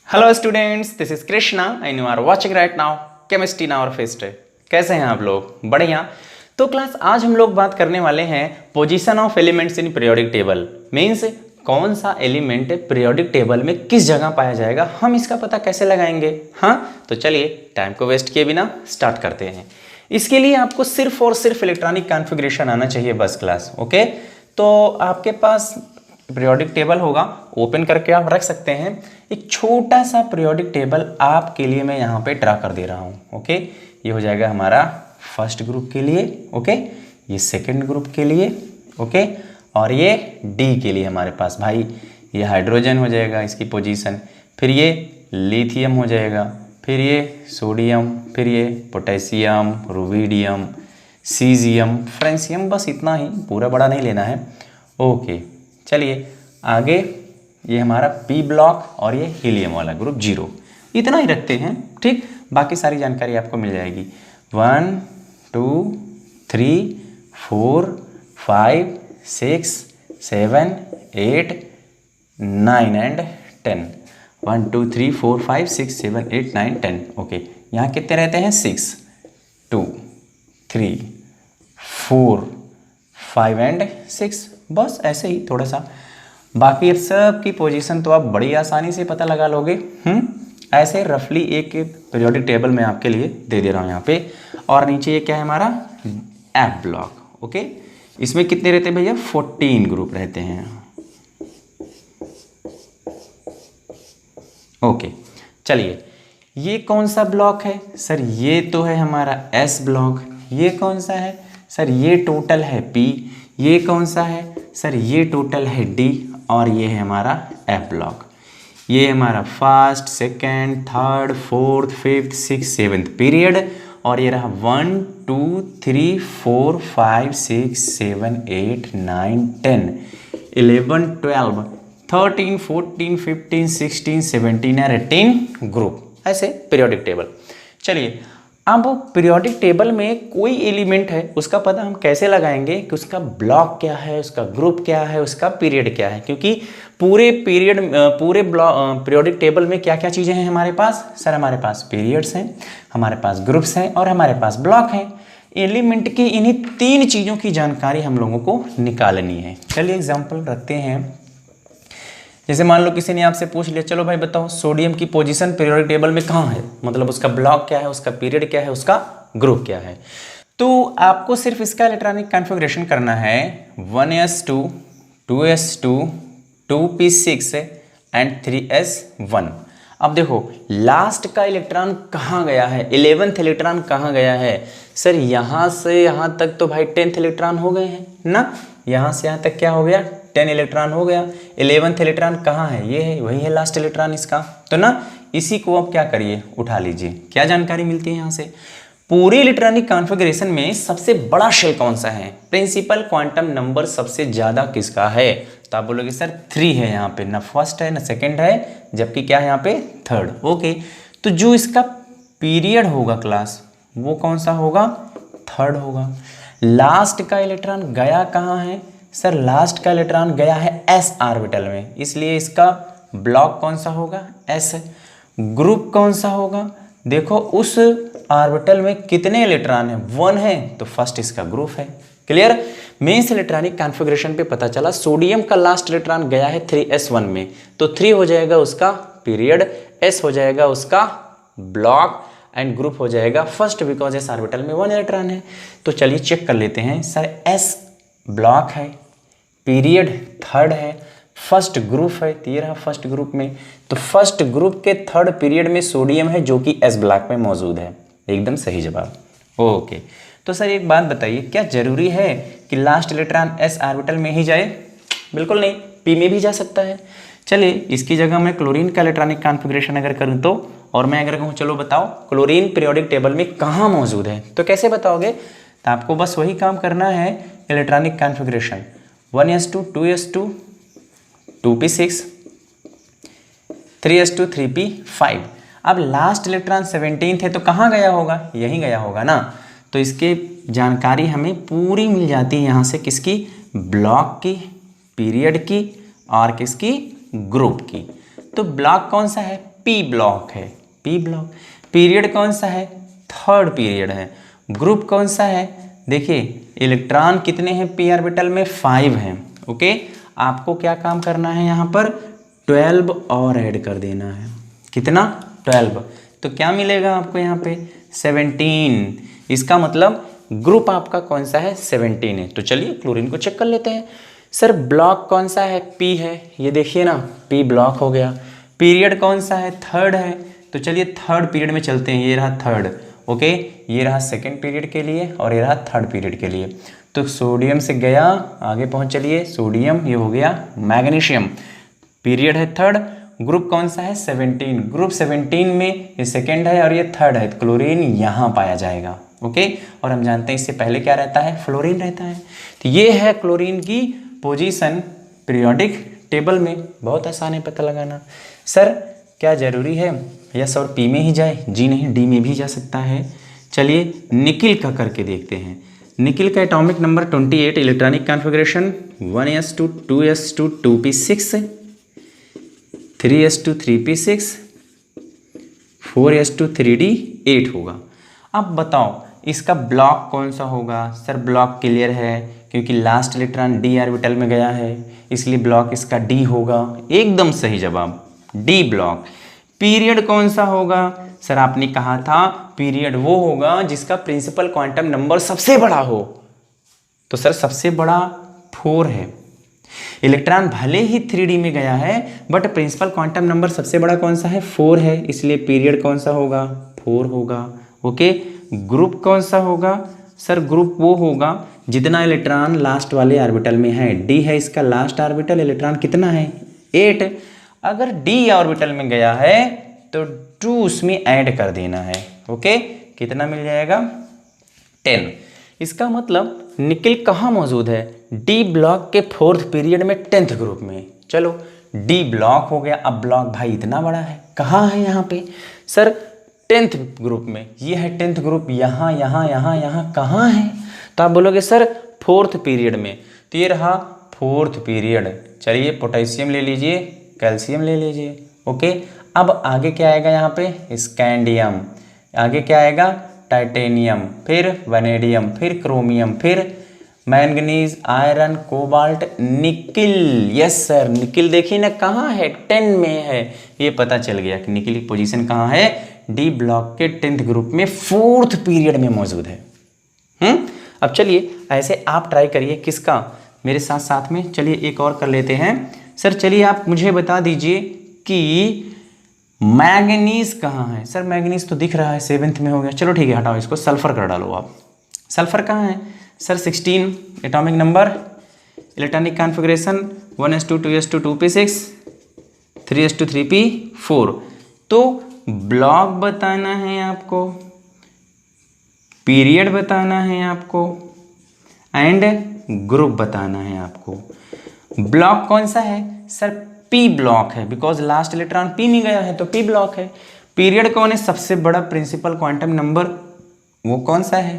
Hello students, this is Krishna and you are watching right now chemistry in our fest. कैसे हैं आप लोग? बढ़िया। तो क्लास आज हम लोग बात करने वाले हैं position of elements in periodic table. Means कौन सा एलिमेंट पीरियोडिक टेबल में किस जगह पाया जाएगा, हम इसका पता कैसे लगाएंगे। हाँ, तो चलिए टाइम को वेस्ट किए बिना स्टार्ट करते हैं। इसके लिए आपको सिर्फ और सिर्फ इलेक्ट्रॉनिक कॉन्फ़िगरेशन आना चाहिए बस क्लास। ओके, तो आपके पास पीरियोडिक टेबल होगा, ओपन करके आप रख सकते हैं। एक छोटा सा पीरियोडिक टेबल आपके लिए मैं यहाँ पे ड्रा कर दे रहा हूँ। ओके, ये हो जाएगा हमारा फर्स्ट ग्रुप के लिए, ओके, ये सेकंड ग्रुप के लिए, ओके, और ये डी के लिए हमारे पास भाई ये हाइड्रोजन हो जाएगा इसकी पोजीशन, फिर ये लिथियम हो जाएगा, फिर ये सोडियम, फिर ये पोटेशियम, रुबिडियम, सीजियम, फ्रेंसियम। बस इतना ही, पूरा बड़ा नहीं लेना है। ओके, चलिए आगे ये हमारा पी ब्लॉक और ये हीलियम वाला ग्रुप 0, इतना ही रखते हैं। ठीक, बाकी सारी जानकारी आपको मिल जाएगी। 1 2 3 4 5 6 7 8 9 एंड 10। 1 2 3 4 5 6 7 8 9 10। ओके, यहाँ कितने रहते हैं? 6 2 3 4 5 एंड 6। बस ऐसे ही थोड़ा सा, बाकी सब की पोजीशन तो आप बड़ी आसानी से पता लगा लोगे। ऐसे रफली एक पीरियोडिक टेबल मैं आपके लिए दे दे रहा हूँ यहाँ पे। और नीचे ये क्या है हमारा एफ ब्लॉक। ओके, इसमें कितने रहते हैं भैया? 14 ग्रुप रहते हैं। ओके, चलिए ये कौन सा ब्लॉक है सर? ये तो है हमारा एस ब्लॉक। ये कौन सा है सर? ये टोटल है पी। ये कौन सा है सर? ये टोटल है डी। और ये है हमारा एफ ब्लॉक। ये हमारा first, second, third, fourth, fifth, six, seventh period. और ये रहा 1 2 3 4 5 6 7 8 9 10 11 12 13 14 15 16 17 और 18 ग्रुप, ऐसे पीरियोडिक टेबल। चलिए अब पीरियोडिक टेबल में कोई एलिमेंट है उसका पता हम कैसे लगाएंगे कि उसका ब्लॉक क्या है, उसका ग्रुप क्या है, उसका पीरियड क्या है। क्योंकि पूरे पीरियोडिक टेबल में क्या क्या चीज़ें हैं हमारे पास? सर हमारे पास पीरियड्स हैं, हमारे पास ग्रुप्स हैं और हमारे पास ब्लॉक हैं। एलिमेंट की इन्हीं 3 चीज़ों की जानकारी हम लोगों को निकालनी है। चलिए एग्जाम्पल रखते हैं। जैसे मान लो किसी ने आपसे पूछ लिया, चलो भाई बताओ सोडियम की पोजीशन पीरियोडिक टेबल में कहाँ है, मतलब उसका ब्लॉक क्या है, उसका पीरियड क्या है, उसका ग्रुप क्या है। तो आपको सिर्फ इसका इलेक्ट्रॉनिक कॉन्फ़िगरेशन करना है 1s2 2s2 2p6 and 3s1। अब देखो लास्ट का इलेक्ट्रॉन कहाँ गया है, 11th इलेक्ट्रॉन कहाँ गया है सर? यहाँ से यहाँ तक तो भाई 10th इलेक्ट्रॉन हो गए हैं ना। यहाँ से यहाँ तक क्या हो गया? 10 इलेक्ट्रॉन हो गया। 11th इलेक्ट्रॉन कहाँ है? ये है, वही है लास्ट इलेक्ट्रॉन इसका। तो ना इसी को अब क्या करिए, उठा लीजिए। क्या जानकारी मिलती है यहाँ से? पूरी इलेक्ट्रॉनिक कॉन्फ़िगरेशन में सबसे बड़ा शेल कौन सा है? प्रिंसिपल क्वांटम नंबर सबसे ज़्यादा किसका है? तो आप बोलोगे सर 3 है यहाँ पे, ना फर्स्ट है ना सेकंड है, जबकि क्या है यहाँ पे? थर्ड। ओके, तो जो इसका पीरियड होगा क्लास वो कौन सा होगा? थर्ड होगा। लास्ट का इलेक्ट्रॉन गया कहाँ है सर? लास्ट का इलेक्ट्रॉन गया है एस ऑर्बिटल में, इसलिए इसका ब्लॉक कौन सा होगा? एस। ग्रुप कौन सा होगा? देखो उस ऑर्बिटल में कितने इलेक्ट्रॉन है? 1 है, तो फर्स्ट इसका ग्रुप है। क्लियर? मेंस इलेक्ट्रॉनिक कॉन्फ़िगरेशन पे पता चला सोडियम का लास्ट इलेक्ट्रॉन गया है 3s1 में, तो 3 हो जाएगा उसका पीरियड, s हो जाएगा उसका ब्लॉक एंड ग्रुप हो जाएगा फर्स्ट, बिकॉज एस ऑर्बिटल में 1 इलेक्ट्रॉन है। तो चलिए चेक कर लेते हैं। सर एस ब्लॉक है, पीरियड थर्ड है, फर्स्ट ग्रुप है, ये रहा फर्स्ट ग्रुप में। तो फर्स्ट ग्रुप के थर्ड पीरियड में सोडियम है जो कि एस ब्लॉक में मौजूद है। एकदम सही जवाब। ओके, तो सर एक बात बताइए, क्या जरूरी है कि लास्ट इलेक्ट्रॉन एस ऑर्बिटल में ही जाए? बिल्कुल नहीं, पी में भी जा सकता है। चलिए इसकी जगह मैं क्लोरीन का इलेक्ट्रॉनिक कॉन्फ़िगरेशन अगर करूँ तो, और मैं अगर कहूँ चलो बताओ क्लोरीन पीरियोडिक टेबल में कहाँ मौजूद है, तो कैसे बताओगे? तो आपको बस वही काम करना है, electronic configuration 1s2 2s2 2p6 3s2 3p5। अब लास्ट इलेक्ट्रॉन 17th है तो कहाँ गया होगा? यहीं गया होगा ना। तो इसके जानकारी हमें पूरी मिल जाती है यहाँ से, किसकी? ब्लॉक की, पीरियड की और किसकी? ग्रुप की। तो ब्लॉक कौन सा है? पी ब्लॉक है, पी ब्लॉक। पीरियड कौन सा है, थर्ड पीरियड है। ग्रुप कौन सा है, देखिए इलेक्ट्रॉन कितने हैं पी ऑर्बिटल में, 5 हैं। ओके, आपको क्या काम करना है यहाँ पर, 12 और ऐड कर देना है। कितना, 12। तो क्या मिलेगा आपको यहाँ पे, 17। इसका मतलब ग्रुप आपका कौन सा है, 17 है। तो चलिए क्लोरीन को चेक कर लेते हैं। सर ब्लॉक कौन सा है, पी है, ये देखिए ना पी ब्लॉक हो गया। पीरियड कौन सा है, थर्ड है। तो चलिए थर्ड पीरियड में चलते हैं, ये रहा थर्ड। ओके, ये रहा सेकेंड पीरियड के लिए और ये रहा थर्ड पीरियड के लिए। तो सोडियम से गया आगे पहुंच, चलिए सोडियम, ये हो गया मैग्नीशियम। पीरियड है थर्ड, ग्रुप कौन सा है, 17। ग्रुप 17 में ये सेकेंड है और ये थर्ड है, तो क्लोरीन यहाँ पाया जाएगा। ओके, और हम जानते हैं इससे पहले क्या रहता है, फ्लोरीन रहता है। तो ये है क्लोरीन की पोजीशन पीरियोडिक टेबल में। बहुत आसान है पता लगाना। सर क्या ज़रूरी है यस और पी में ही जाए, जी नहीं, डी में भी जा सकता है। चलिए निकिल का करके देखते हैं। निकिल का atomic number 28, electronic configuration 1s2 2s2 2p6 3s2 3p6 4s2 3d8 होगा। अब बताओ इसका ब्लॉक कौन सा होगा। सर ब्लॉक क्लियर है क्योंकि लास्ट इलेक्ट्रॉन डी ऑर्बिटल में गया है, इसलिए ब्लॉक इसका डी होगा। एकदम सही जवाब, डी ब्लॉक। पीरियड कौन सा होगा, सर आपने कहा था पीरियड वो होगा जिसका प्रिंसिपल क्वांटम नंबर सबसे बड़ा हो। तो सर सबसे बड़ा 4 है। इलेक्ट्रॉन भले ही 3D में गया है बट प्रिंसिपल क्वांटम नंबर सबसे बड़ा कौन सा है, 4 है, इसलिए पीरियड कौन सा होगा, 4 होगा। ओके, ग्रुप कौन सा होगा, सर ग्रुप वो होगा जितना इलेक्ट्रॉन लास्ट वाले ऑर्बिटल में है। डी है इसका लास्ट ऑर्बिटल, इलेक्ट्रॉन कितना है, 8। अगर डी ऑर्बिटल में गया है तो 2 उसमें ऐड कर देना है। ओके, कितना मिल जाएगा, 10। इसका मतलब निकिल कहाँ मौजूद है, डी ब्लॉक के 4th पीरियड में 10th ग्रुप में। चलो डी ब्लॉक हो गया। अब ब्लॉक भाई इतना बड़ा है, कहाँ है यहाँ पे, सर 10th ग्रुप में। ये है 10th ग्रुप, यहाँ यहाँ यहाँ यहाँ कहाँ है, तो आप बोलोगे सर 4th पीरियड में। तो ये रहा 4th पीरियड। चलिए पोटेशियम ले लीजिए, कैल्शियम ले लीजिए। ओके, अब आगे क्या आएगा यहाँ पे, स्कैंडियम, आगे क्या आएगा, टाइटेनियम, फिर वनेडियम, फिर क्रोमियम, फिर manganese, iron, cobalt, nickel. Yes sir, nickel देखिए ना कहाँ है, 10 में है। ये पता चल गया कि निकिल की पोजीशन कहाँ है, डी ब्लॉक के 10th ग्रुप में 4th पीरियड में मौजूद है। अब चलिए ऐसे आप ट्राई करिए किसका, मेरे साथ साथ में। चलिए एक और कर लेते हैं। सर चलिए आप मुझे बता दीजिए कि मैंगनीज कहाँ है। सर मैंगनीज तो दिख रहा है, 7th में हो गया। चलो ठीक है, हटाओ इसको, सल्फर कर डालो आप। सल्फर कहाँ है, sir 16 atomic number, electronic configuration 1s2 2s2 2p6 3s2 3p4। तो ब्लॉक बताना है आपको, पीरियड बताना है आपको, एंड ग्रुप बताना है आपको। ब्लॉक कौन सा है, सर पी ब्लॉक है, बिकॉज लास्ट इलेक्ट्रॉन पी में गया है तो पी ब्लॉक है। पीरियड कौन है, सबसे बड़ा प्रिंसिपल क्वांटम नंबर वो कौन सा है,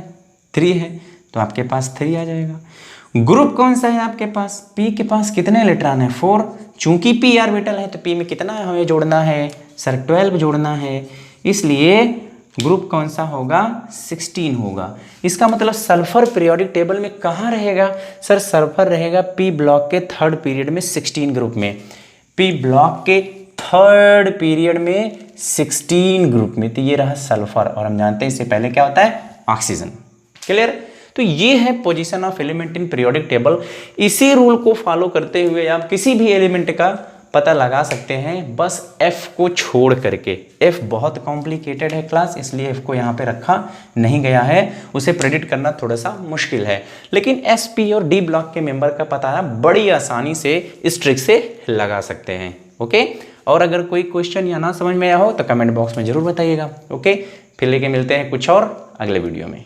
3 है, तो आपके पास 3 आ जाएगा। ग्रुप कौन सा है आपके पास, पी के पास कितने इलेक्ट्रॉन है, 4। चूंकि पी ऑर्बिटल है तो पी में कितना हमें जोड़ना है, सर 12 जोड़ना है, इसलिए ग्रुप कौन सा होगा, 16 होगा। इसका मतलब सल्फर पीरियोडिक टेबल में कहाँ रहेगा, सर सल्फर रहेगा पी ब्लॉक के 3rd पीरियड में 16 ग्रुप में, पी ब्लॉक के 3rd पीरियड में 16 ग्रुप में। तो ये रहा सल्फर, और हम जानते हैं इससे पहले क्या होता है, ऑक्सीजन। क्लियर। तो ये है position of element in periodic table. इसी रूल को फॉलो करते हुए आप किसी भी एलिमेंट का पता लगा सकते हैं, बस F को छोड़ करके। F बहुत कॉम्प्लिकेटेड है क्लास, इसलिए F को यहाँ पे रखा नहीं गया है, उसे प्रेडिक्ट करना थोड़ा सा मुश्किल है। लेकिन S, P और D ब्लॉक के मेंबर का पता बड़ी आसानी से इस ट्रिक से लगा सकते हैं। ओके, और अगर कोई क्वेश्चन या ना समझ में आया हो तो कमेंट बॉक्स में जरूर बताइएगा। ओके, फिर लेके मिलते हैं कुछ और अगले वीडियो में।